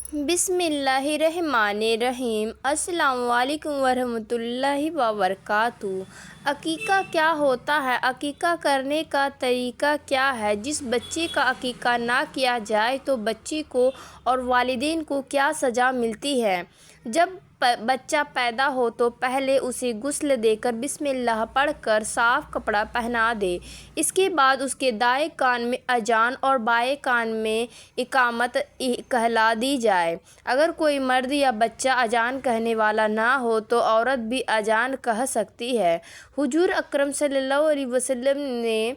بسم اللہ الرحمن الرحیم۔ السلام علیکم ورحمۃ اللہ وبرکاتہ۔ عقیقہ کیا ہوتا ہے؟ عقیقہ کرنے کا طریقہ کیا ہے؟ جس بچے کا عقیقہ نہ کیا جائے تو بچے کو اور والدین کو کیا سزا ملتی ہے؟ جب بچہ پیدا ہو تو پہلے اسے غسل دے کر بسم اللہ پڑھ کر صاف کپڑا پہنا دے۔ اس کے بعد اس کے دائیں کان میں اذان اور بائیں کان میں اقامت کہلا دی جائے۔ اگر کوئی مرد یا بچہ اذان کہنے والا نہ ہو تو عورت بھی اذان کہہ سکتی ہے۔ حضور اکرم صلی اللہ علیہ وسلم نے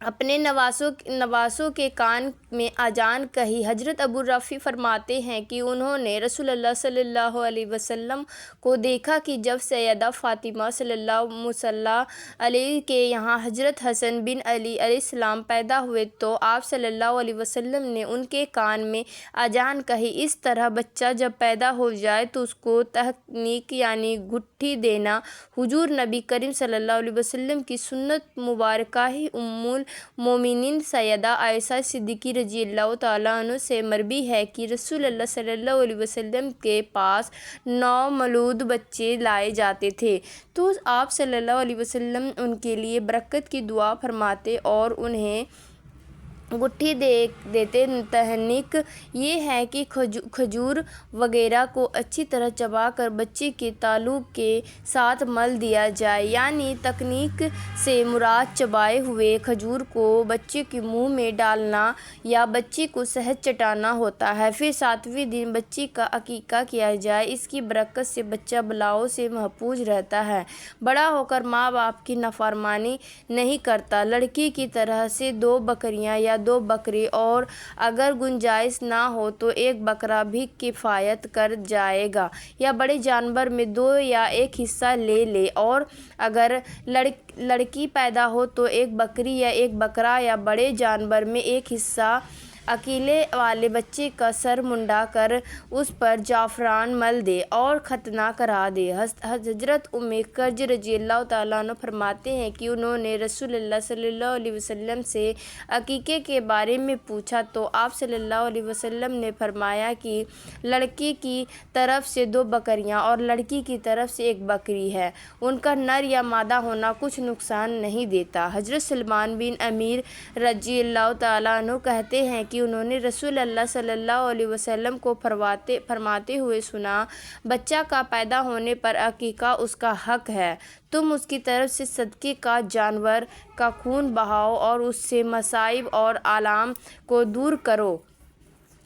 اپنے نواسوں کے کان میں اذان کہی۔ حضرت ابو رافع فرماتے ہیں کہ انہوں نے رسول اللہ صلی اللہ علیہ وسلم کو دیکھا کہ جب سیدہ فاطمہ صلی اللہ علیہ کے یہاں حضرت حسن بن علی علیہ السلام پیدا ہوئے تو آپ صلی اللہ علیہ وسلم نے ان کے کان میں اذان کہی۔ اس طرح بچہ جب پیدا ہو جائے تو اس کو تحنیک یعنی گٹھی دینا حضور نبی کریم صلی اللہ علیہ وسلم کی سنت مبارکہ ہی ام المومنین سیدہ عائشہ صدیقہ رضی اللہ تعالیٰ عنہ سے مروی ہے کہ رسول اللہ صلی اللہ علیہ وسلم کے پاس 9 مولود بچے لائے جاتے تھے تو آپ صلی اللہ علیہ وسلم ان کے لیے برکت کی دعا فرماتے اور انہیں گٹھی دیتے۔ تحنیک یہ ہے کہ کھجور وغیرہ کو اچھی طرح چبا کر بچے کے تالو کے ساتھ مل دیا جائے، یعنی تحنیک سے مراد چبائے ہوئے کھجور کو بچے کے منہ میں ڈالنا یا بچے کو شہد چٹانا ہوتا ہے۔ پھر 7ویں دن بچے کا عقیقہ کیا جائے۔ اس کی برکت سے بچہ بلاؤں سے محفوظ رہتا ہے، بڑا ہو کر ماں باپ کی نافرمانی نہیں کرتا۔ لڑکی کی طرف سے 2 بکریاں یا 2 بکرے اور اگر گنجائش نہ ہو تو 1 بکرا بھی کفایت کر جائے گا، یا بڑے جانور میں 2 یا 1 حصہ لے لے، اور اگر لڑکی پیدا ہو تو 1 بکری یا 1 بکرا یا بڑے جانور میں 1 حصہ عقیقے والے بچے کا سر منڈا کر اس پر زعفران مل دے اور ختنہ کرا دے۔ حضرت ام کرج رضی اللہ تعالیٰ عنہ فرماتے ہیں کہ انہوں نے رسول اللہ صلی اللہ علیہ وسلم سے عقیقے کے بارے میں پوچھا تو آپ صلی اللہ علیہ وسلم نے فرمایا کہ لڑکے کی طرف سے 2 بکریاں اور لڑکی کی طرف سے 1 بکری ہے، ان کا نر یا مادہ ہونا کچھ نقصان نہیں دیتا۔ حضرت سلمان بن امیر رضی اللہ تعالیٰ عنہ کہتے ہیں کہ انہوں نے رسول اللہ صلی اللہ علیہ وسلم کو فرماتے ہوئے سنا، بچہ کا پیدا ہونے پر عقیقہ اس کا حق ہے، تم اس کی طرف سے صدقے کا جانور کا خون بہاؤ اور اس سے مصائب اور آلام کو دور کرو۔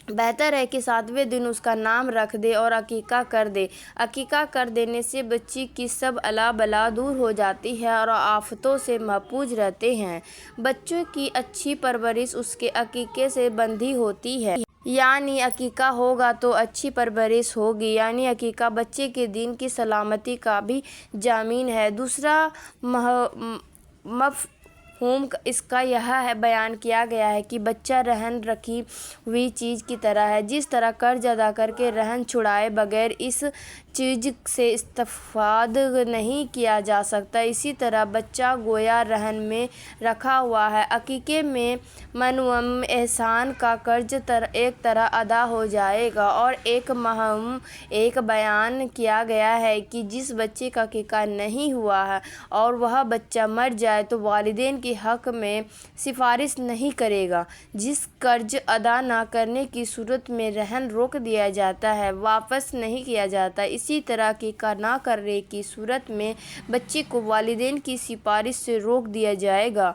بہتر ہے کہ 7ویں دن اس کا نام رکھ دے اور عقیقہ کر دے۔ عقیقہ کر دینے سے بچے کی سب الا بلا دور ہو جاتی ہے اور آفتوں سے محفوظ رہتے ہیں۔ بچوں کی اچھی پرورش اس کے عقیقے سے بندھی ہوتی ہے، یعنی عقیقہ ہوگا تو اچھی پرورش ہوگی، یعنی عقیقہ بچے کے دین کی سلامتی کا بھی ضامن ہے۔ دوسرا مفہوم اس کا یہ بیان کیا گیا ہے کہ بچہ رہن رکھی ہوئی چیز کی طرح ہے، جس طرح قرض ادا کر کے رہن چھڑائے بغیر اس چیز سے استفادہ نہیں کیا جا سکتا، اسی طرح بچہ گویا رہن میں رکھا ہوا ہے۔ عقیقے میں منعوم احسان کا قرض ایک طرح ادا ہو جائے گا۔ اور ایک مفہوم بیان کیا گیا ہے کہ جس بچے کا عقیقہ نہیں ہوا ہے اور وہ بچہ مر جائے تو والدین کے حق میں سفارش نہیں کرے گا۔ جس قرض ادا نہ کرنے کی صورت میں رہن روک دیا جاتا ہے واپس نہیں کیا جاتا، اسی طرح عقیقہ نہ کرنے کی صورت میں بچے کو والدین کی سفارش سے روک دیا جائے گا۔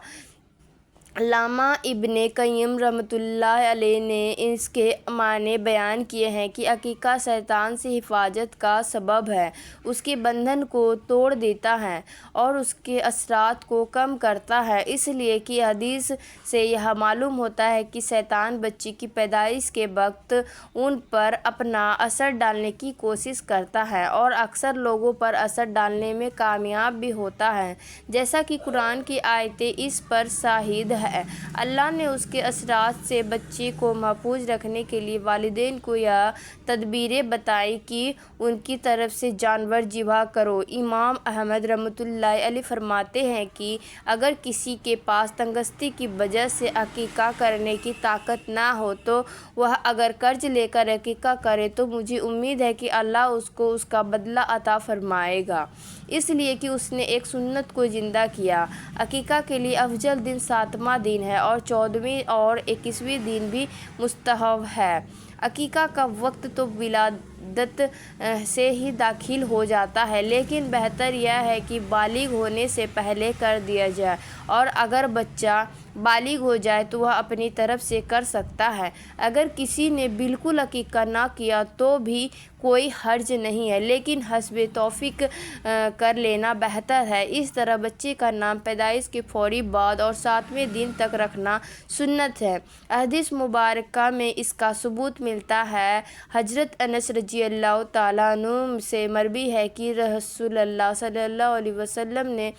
علامہ ابن قیم رحمۃ اللہ علیہ نے اس کے معنی بیان کیے ہیں کہ عقیقہ شیطان سے حفاظت کا سبب ہے، اس کے بندھن کو توڑ دیتا ہے اور اس کے اثرات کو کم کرتا ہے، اس لیے کہ حدیث سے یہ معلوم ہوتا ہے کہ شیطان بچے کی پیدائش کے وقت ان پر اپنا اثر ڈالنے کی کوشش کرتا ہے اور اکثر لوگوں پر اثر ڈالنے میں کامیاب بھی ہوتا ہے، جیسا کہ قرآن کی آیتیں اس پر شاہد ہے۔ اللہ نے اس کے اثرات سے بچے کو محفوظ رکھنے کے لیے والدین کو یہ تدبیریں بتائیں کہ ان کی طرف سے جانور ذبح کرو۔ امام احمد رحمۃ اللہ علیہ فرماتے ہیں کہ اگر کسی کے پاس تنگستی کی وجہ سے عقیقہ کرنے کی طاقت نہ ہو تو وہ اگر قرض لے کر عقیقہ کرے تو مجھے امید ہے کہ اللہ اس کو اس کا بدلہ عطا فرمائے گا، اس لیے کہ اس نے ایک سنت کو زندہ کیا۔ عقیقہ کے لیے افضل دن 7واں دن ہے اور 14ویں اور 21ویں دن بھی مستحب ہے۔ عقیقہ کا وقت تو ولادت سے ہی داخل ہو جاتا ہے، لیکن بہتر یہ ہے کہ بالغ ہونے سے پہلے کر دیا جائے، اور اگر بچہ بالغ ہو جائے تو وہ اپنی طرف سے کر سکتا ہے۔ اگر کسی نے بالکل عقیقہ نہ کیا تو بھی کوئی حرج نہیں ہے، لیکن حسب توفیق کر لینا بہتر ہے۔ اس طرح بچے کا نام پیدائش کے فوری بعد اور 7ویں دن تک رکھنا سنت ہے۔ احادیث مبارکہ میں اس کا ثبوت ملتا ہے۔ حضرت انس رضی اللہ تعالیٰ عنہ سے مروی ہے کہ رسول اللہ صلی اللہ علیہ وسلم نے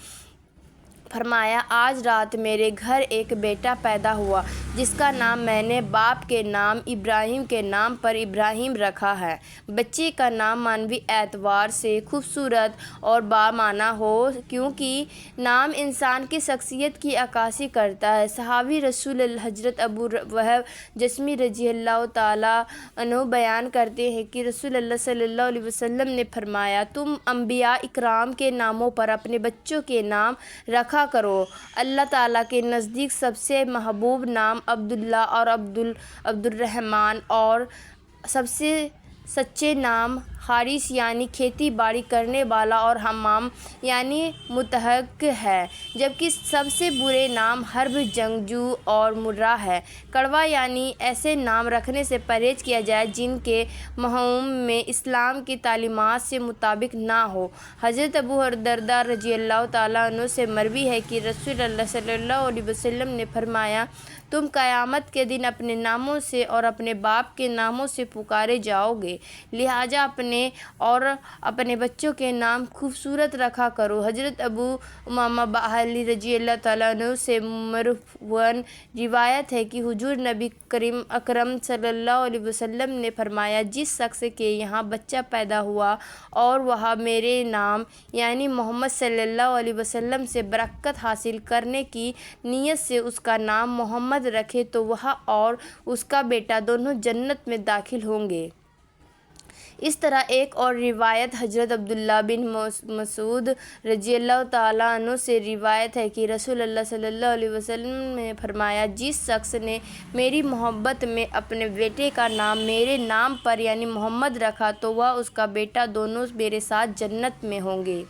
فرمایا، آج رات میرے گھر ایک بیٹا پیدا ہوا جس کا نام میں نے باپ کے نام ابراہیم کے نام پر ابراہیم رکھا ہے۔ بچے کا نام معنوی اعتبار سے خوبصورت اور بامعنی ہو، کیونکہ نام انسان کی شخصیت کی عکاسی کرتا ہے۔ صحابی رسول اللہ حضرت ابو وہب جسمی رضی اللہ تعالیٰ عنہ بیان کرتے ہیں کہ رسول اللہ صلی اللہ علیہ وسلم نے فرمایا، تم انبیاء اکرام کے ناموں پر اپنے بچوں کے نام رکھا کرو۔ اللہ تعالیٰ کے نزدیک سب سے محبوب نام عبداللہ اور عبد الرحمن اور سب سے سچے نام حارث یعنی کھیتی باڑی کرنے والا اور حمام یعنی متحق ہے، جبکہ سب سے برے نام حرب جنگجو اور مرہ ہے۔ کڑوا یعنی ایسے نام رکھنے سے پرہیز کیا جائے جن کے مفہوم میں اسلام کی تعلیمات سے مطابق نہ ہو۔ حضرت ابو درداء رضی اللہ تعالیٰ عنہ سے مروی ہے کہ رسول اللہ صلی اللہ علیہ وسلم نے فرمایا، تم قیامت کے دن اپنے ناموں سے اور اپنے باپ کے ناموں سے پکارے جاؤ گے، لہٰذا اپنے اور اپنے بچوں کے نام خوبصورت رکھا کرو۔ حضرت ابو امامہ باہلی رضی اللہ تعالیٰ عنہ سے مرفوعاً روایت ہے کہ حضور نبی اکرم صلی اللہ علیہ وسلم نے فرمایا، جس شخص کے یہاں بچہ پیدا ہوا اور وہ میرے نام یعنی محمد صلی اللہ علیہ وسلم سے برکت حاصل کرنے کی نیت سے اس کا نام محمد رکھے تو وہ اور اس کا بیٹا دونوں جنت میں داخل ہوں گے۔ اس طرح ایک اور روایت حضرت عبداللہ بن مسعود رضی اللہ تعالیٰ عنہ سے روایت ہے کہ رسول اللہ صلی اللہ علیہ وسلم نے فرمایا، جس شخص نے میری محبت میں اپنے بیٹے کا نام میرے نام پر یعنی محمد رکھا تو وہ اس کا بیٹا دونوں میرے ساتھ جنت میں ہوں گے۔